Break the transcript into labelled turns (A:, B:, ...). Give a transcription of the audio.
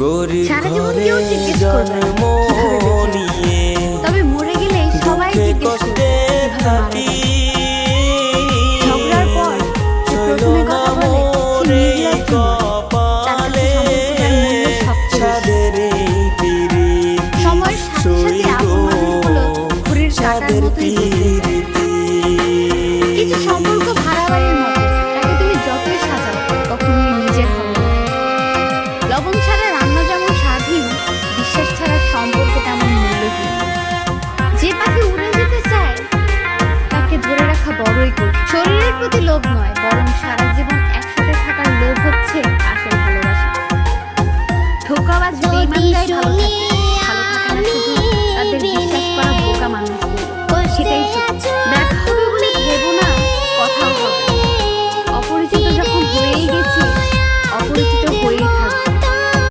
A: সারা জীবন কেউ জিজ্ঞেস করবে না কিভাবে বেঁচে আছো। তবে মরে গেলে সবাই জিজ্ঞেস করবে কিভাবে মারা গেলে। ঝগড়ার পর যে প্রথমে কথা বলে সে নির্লজ্জ নয়, তার কাছে সম্পর্কটার মূল্য সবচেয়ে বেশি। সময়ের সাথে সাথে আপন মানুষগুলো ঘড়ির কাঁটার মতোই বদলে যায়। কিছু সম্পর্ক ভাড়াবাড়ির মতো, তাকে তুমি যতই সাজাও কখনোই নিজের হবে না। লবণ ছাড়া রান্না যেমন স্বাধীন, বিশ্বাস ছাড়া সম্পর্ক তেমন মূল্যহীন। যে পাখি উড়ে যেতে চায় তাকে ধরে রাখা বড়ই কঠিন। শরীরের প্রতি লোভ নয়, বরং সারা জীবন একসাথে থাকার লোভ হচ্ছে আসল ভালোবাসা। ধোঁকাবাজ বেঈমান গায়ে ভালো থাকে।